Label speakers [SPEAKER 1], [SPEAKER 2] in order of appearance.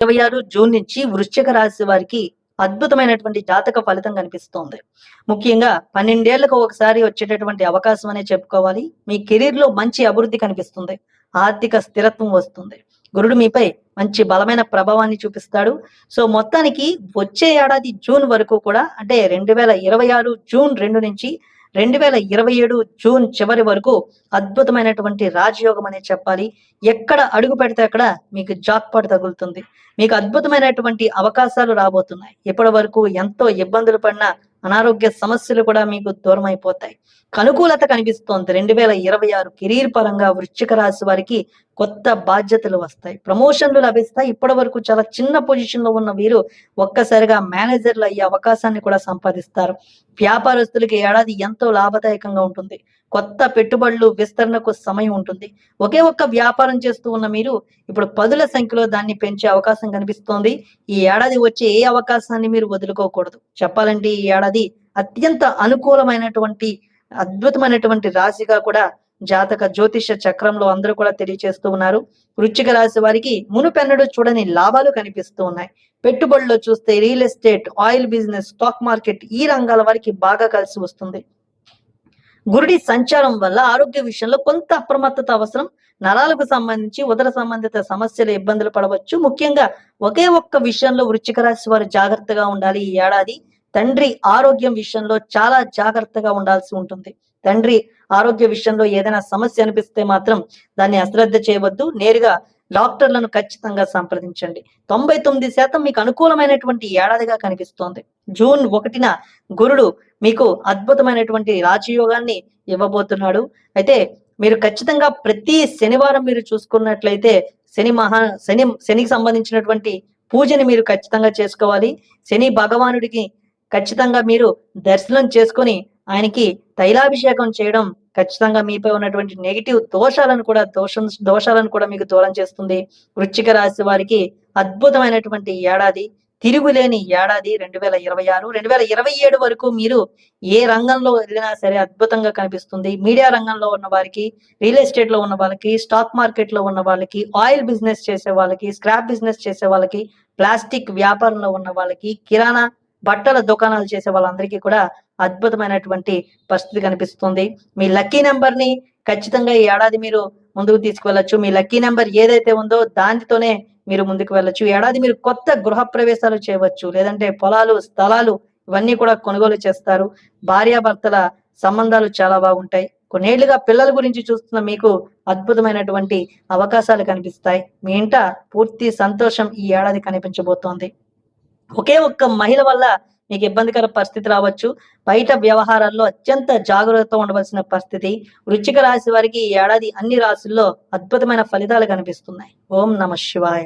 [SPEAKER 1] June నుంచి వృశ్చిక రాశి వారికి అద్భుతమైనటువంటి జాతక ఫలితం కనిపిస్తోంది. ముఖ్యంగా 12 ఏళ్లకు ఒకసారి వచ్చేటటువంటి అవకాశం అనే చెప్పుకోవాలి. మీ కెరీర్ లో మంచి అభివృద్ధి కనిపిస్తుంది. ఆర్థిక స్థిరత్వం వస్తుంది. గురుడు మీపై మంచి బలమైన ప్రభావాన్ని చూపిస్తాడు. సో మొత్తానికి వచ్చే ఏడాది జూన్ వరకు కూడా, అంటే 2026 జూన్ 2 నుంచి 2027 జూన్ చివరి వరకు అద్భుతమైనటువంటి రాజయోగం అనే చెప్పాలి. ఎక్కడ అడుగు పెడితే అక్కడ మీకు జాక్పాట్ తగులుతుంది. మీకు అద్భుతమైనటువంటి అవకాశాలు రాబోతున్నాయి. ఇప్పటి వరకు ఎంతో ఇబ్బందులు పడిన అనారోగ్య సమస్యలు కూడా మీకు దూరం అయిపోతాయి. అనుకూలత కనిపిస్తోంది. 2026 కెరీర్ పరంగా వృశ్చిక రాశి వారికి కొత్త బాధ్యతలు వస్తాయి. ప్రమోషన్లు లభిస్తాయి. ఇప్పటి వరకు చాలా చిన్న పొజిషన్ లో ఉన్న వీరు ఒక్కసారిగా మేనేజర్లు అయ్యే అవకాశాన్ని కూడా సంపాదిస్తారు. వ్యాపారస్తులకి ఏడాది ఎంతో లాభదాయకంగా ఉంటుంది. కొత్త పెట్టుబడులు విస్తరణకు సమయం ఉంటుంది. ఒకే ఒక్క వ్యాపారం చేస్తూ ఉన్న మీరు ఇప్పుడు పదుల సంఖ్యలో దాన్ని పెంచే అవకాశం కనిపిస్తోంది. ఈ ఏడాది వచ్చే ఏ అవకాశాన్ని మీరు వదులుకోకూడదు. చెప్పాలంటే ఈ ఏడాది అత్యంత అనుకూలమైనటువంటి అద్భుతమైనటువంటి రాశిగా కూడా జాతక జ్యోతిష చక్రంలో అందరూ కూడా తెలియజేస్తూ ఉన్నారు. వృశ్చిక రాశి వారికి మునుపెన్నడూ చూడని లాభాలు కనిపిస్తూ ఉన్నాయి. పెట్టుబడుల్లో చూస్తే real estate, oil business, stock market ఈ రంగాల వారికి బాగా కలిసి వస్తుంది. గురుడి సంచారం వల్ల ఆరోగ్య విషయంలో కొంత అప్రమత్తత అవసరం. నరాలకు సంబంధించి ఉదర సంబంధిత సమస్యలు ఇబ్బందులు పడవచ్చు. ముఖ్యంగా ఒకే ఒక్క విషయంలో వృశ్చిక రాశి వారు జాగ్రత్తగా ఉండాలి. ఈ ఏడాది తండ్రి ఆరోగ్యం విషయంలో చాలా జాగ్రత్తగా ఉండాల్సి ఉంటుంది. తండ్రి ఆరోగ్య విషయంలో ఏదైనా సమస్య అనిపిస్తే మాత్రం దాన్ని అశ్రద్ధ చేయవద్దు. నేరుగా డాక్టర్లను ఖచ్చితంగా సంప్రదించండి. 99% మీకు అనుకూలమైనటువంటి ఏడాదిగా కనిపిస్తోంది. జూన్ 1న గురుడు మీకు అద్భుతమైనటువంటి రాజయోగాన్ని ఇవ్వబోతున్నాడు. అయితే మీరు ఖచ్చితంగా ప్రతి శనివారం మీరు చూసుకున్నట్లయితే శనికి సంబంధించినటువంటి పూజని మీరు ఖచ్చితంగా చేసుకోవాలి. శని భగవానుడికి ఖచ్చితంగా మీరు దర్శనం చేసుకొని ఆయనకి తైలాభిషేకం చేయడం ఖచ్చితంగా మీపై ఉన్నటువంటి నెగిటివ్ దోషాలను కూడా మీకు దూరం చేస్తుంది. వృశ్చిక రాశి వారికి అద్భుతమైనటువంటి ఏడాది, తిరుగులేని ఏడాది 2026. 2027 వరకు మీరు ఏ రంగంలో వెళ్ళినా సరే అద్భుతంగా కనిపిస్తుంది. మీడియా రంగంలో ఉన్న వారికి, రియల్ ఎస్టేట్ లో ఉన్న వాళ్ళకి, స్టాక్ మార్కెట్ లో ఉన్న వాళ్ళకి, ఆయిల్ బిజినెస్ చేసే వాళ్ళకి, స్క్రాప్ బిజినెస్ చేసే వాళ్ళకి, ప్లాస్టిక్ వ్యాపారంలో ఉన్న వాళ్ళకి, కిరాణా బట్టల దుకాణాలు చేసే వాళ్ళందరికీ కూడా అద్భుతమైనటువంటి పరిస్థితి కనిపిస్తుంది. మీ లక్కీ నెంబర్ ని ఖచ్చితంగా ఈ ఏడాది మీరు ముందుకు తీసుకువెళ్ళచ్చు. మీ లక్కీ నెంబర్ ఏదైతే ఉందో దానితోనే మీరు ముందుకు వెళ్ళొచ్చు. ఏడాది మీరు కొత్త గృహ ప్రవేశాలు చేయవచ్చు. లేదంటే పొలాలు, స్థలాలు ఇవన్నీ కూడా కొనుగోలు చేస్తారు. భార్యాభర్తల సంబంధాలు చాలా బాగుంటాయి. కొన్నేళ్లుగా పిల్లల గురించి చూస్తున్న మీకు అద్భుతమైనటువంటి అవకాశాలు కనిపిస్తాయి. మీ ఇంట పూర్తి సంతోషం ఈ ఏడాది కనిపించబోతోంది. ఒకే ఒక్క మహిళ వల్ల మీకు ఇబ్బందికర పరిస్థితి రావచ్చు. బయట వ్యవహారాల్లో అత్యంత జాగ్రత్తతో ఉండవలసిన పరిస్థితి. వృశ్చిక రాశి వారికి ఈ ఏడాది అన్ని రాశుల్లో అద్భుతమైన ఫలితాలు కనిపిస్తున్నాయి. ఓం నమః శివాయ.